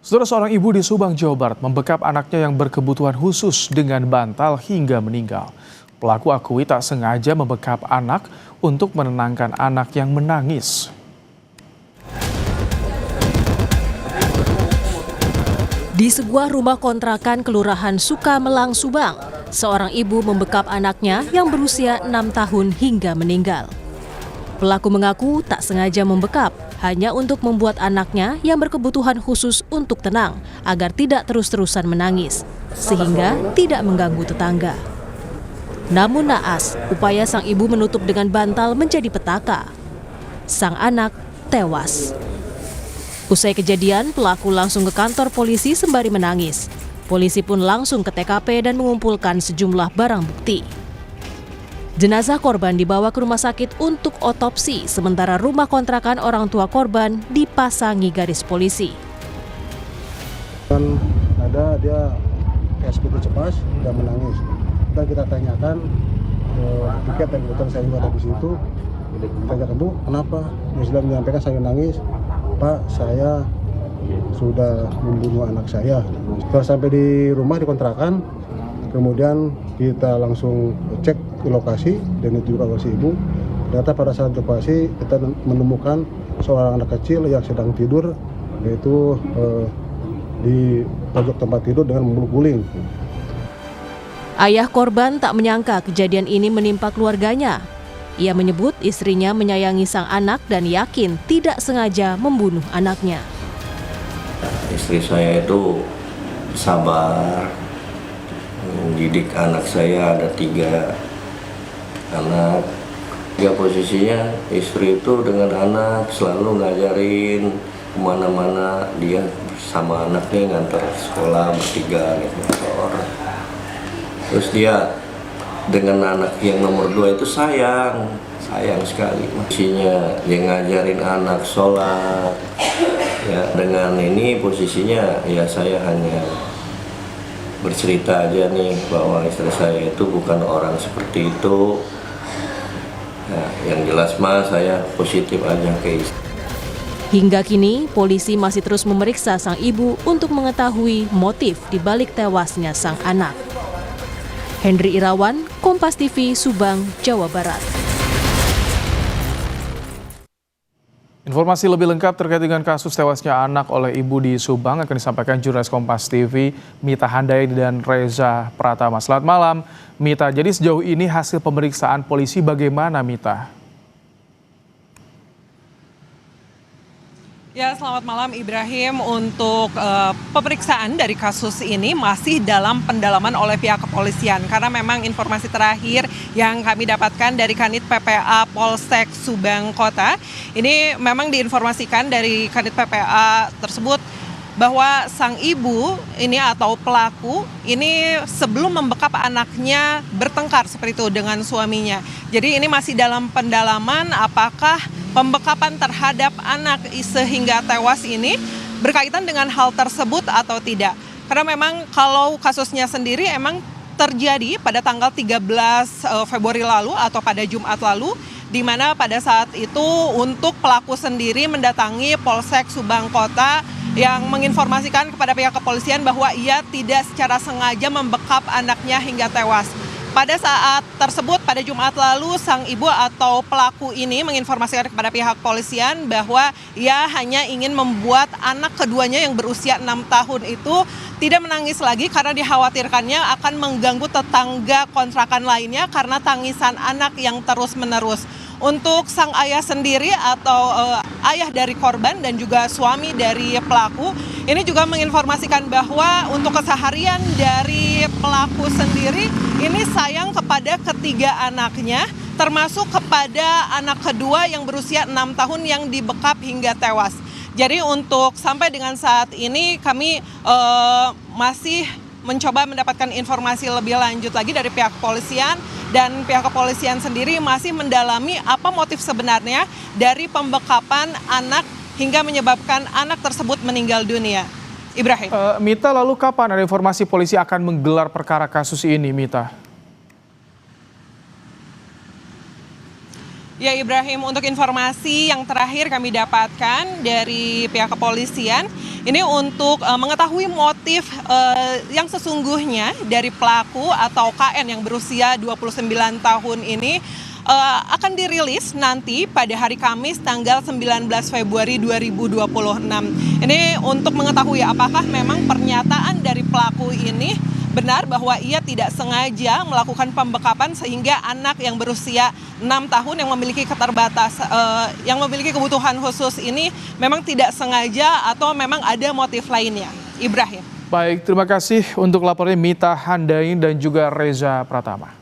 Saudara, seorang ibu di Subang, Jawa Barat membekap anaknya yang berkebutuhan khusus dengan bantal hingga meninggal. Pelaku akui tak sengaja membekap anak untuk menenangkan anak yang menangis. Di sebuah rumah kontrakan Kelurahan Sukamelang, Subang, seorang ibu membekap anaknya yang berusia 6 tahun hingga meninggal. Pelaku mengaku tak sengaja membekap, hanya untuk membuat anaknya yang berkebutuhan khusus untuk tenang agar tidak terus-terusan menangis, sehingga tidak mengganggu tetangga. Namun naas, upaya sang ibu menutup dengan bantal menjadi petaka. Sang anak tewas. Usai kejadian, pelaku langsung ke kantor polisi sembari menangis. Polisi pun langsung ke TKP dan mengumpulkan sejumlah barang bukti. Jenazah korban dibawa ke rumah sakit untuk otopsi, sementara rumah kontrakan orang tua korban dipasangi garis polisi. Ada dia seperti cemas dan menangis. Dan kita tanyakan tiket dan kebetulan saya juga ada di situ. Tanya Bu, kenapa? Dia sudah menyampaikan saya nangis. Pak, saya sudah membunuh anak saya. Setelah sampai di rumah di kontrakan, kemudian kita langsung cek ke lokasi dan itu juga lokasi ibu. Ternyata pada saat lokasi kita menemukan seorang anak kecil yang sedang tidur, yaitu di pojok tempat tidur dengan memeluk guling. Ayah korban tak menyangka kejadian ini menimpa keluarganya. Ia menyebut istrinya menyayangi sang anak dan yakin tidak sengaja membunuh anaknya. Istri saya itu sabar, mendidik anak saya, ada 3 anak. Ya posisinya istri itu dengan anak selalu ngajarin kemana-mana, dia sama anaknya ngantar sekolah bertiga naik motor. Terus dia dengan anak yang nomor 2 itu sayang sekali. Posisinya dia ngajarin anak sholat. Ya dengan ini posisinya ya saya hanya bercerita aja nih bahwa istri saya itu bukan orang seperti itu. Ya, yang jelas mah saya positif aja ke istri. Hingga kini, polisi masih terus memeriksa sang ibu untuk mengetahui motif di balik tewasnya sang anak. Hendri Irawan, Kompas TV, Subang, Jawa Barat. Informasi lebih lengkap terkait dengan kasus tewasnya anak oleh ibu di Subang akan disampaikan jurnalis Kompas TV Mita Handayani dan Reza Pratama. Selamat malam, Mita. Jadi sejauh ini hasil pemeriksaan polisi bagaimana, Mita? Ya, selamat malam Ibrahim. Untuk pemeriksaan dari kasus ini masih dalam pendalaman oleh pihak kepolisian. Karena memang informasi terakhir yang kami dapatkan dari Kanit PPA Polsek Subang Kota, ini memang diinformasikan dari Kanit PPA tersebut bahwa sang ibu ini atau pelaku ini sebelum membekap anaknya bertengkar seperti itu dengan suaminya. Jadi ini masih dalam pendalaman apakah pembekapan terhadap anak sehingga tewas ini berkaitan dengan hal tersebut atau tidak. Karena memang kalau kasusnya sendiri emang terjadi pada tanggal 13 Februari lalu atau pada Jumat lalu, di mana pada saat itu untuk pelaku sendiri mendatangi Polsek Subang Kota yang menginformasikan kepada pihak kepolisian bahwa ia tidak secara sengaja membekap anaknya hingga tewas. Pada saat tersebut, pada Jumat lalu, sang ibu atau pelaku ini menginformasikan kepada pihak kepolisian bahwa ia hanya ingin membuat anak keduanya yang berusia 6 tahun itu tidak menangis lagi karena dikhawatirkannya akan mengganggu tetangga kontrakan lainnya karena tangisan anak yang terus-menerus. Untuk sang ayah sendiri atau ayah dari korban dan juga suami dari pelaku, ini juga menginformasikan bahwa untuk keseharian dari pelaku sendiri ini sayang kepada ketiga anaknya, termasuk kepada anak kedua yang berusia 6 tahun yang dibekap hingga tewas. Jadi untuk sampai dengan saat ini kami masih mencoba mendapatkan informasi lebih lanjut lagi dari pihak kepolisian, dan pihak kepolisian sendiri masih mendalami apa motif sebenarnya dari pembekapan anak hingga menyebabkan anak tersebut meninggal dunia. Ibrahim. Mita, lalu kapan ada informasi polisi akan menggelar perkara kasus ini, Mita? Ya Ibrahim, untuk informasi yang terakhir kami dapatkan dari pihak kepolisian, ini untuk mengetahui motif yang sesungguhnya dari pelaku atau KN yang berusia 29 tahun ini akan dirilis nanti pada hari Kamis tanggal 19 Februari 2026. Ini untuk mengetahui apakah memang pernyataan dari pelaku ini benar bahwa ia tidak sengaja melakukan pembekapan sehingga anak yang berusia 6 tahun yang memiliki yang memiliki kebutuhan khusus ini memang tidak sengaja atau memang ada motif lainnya. Ibrahim. Baik, terima kasih untuk laporannya Mita Handayani dan juga Reza Pratama.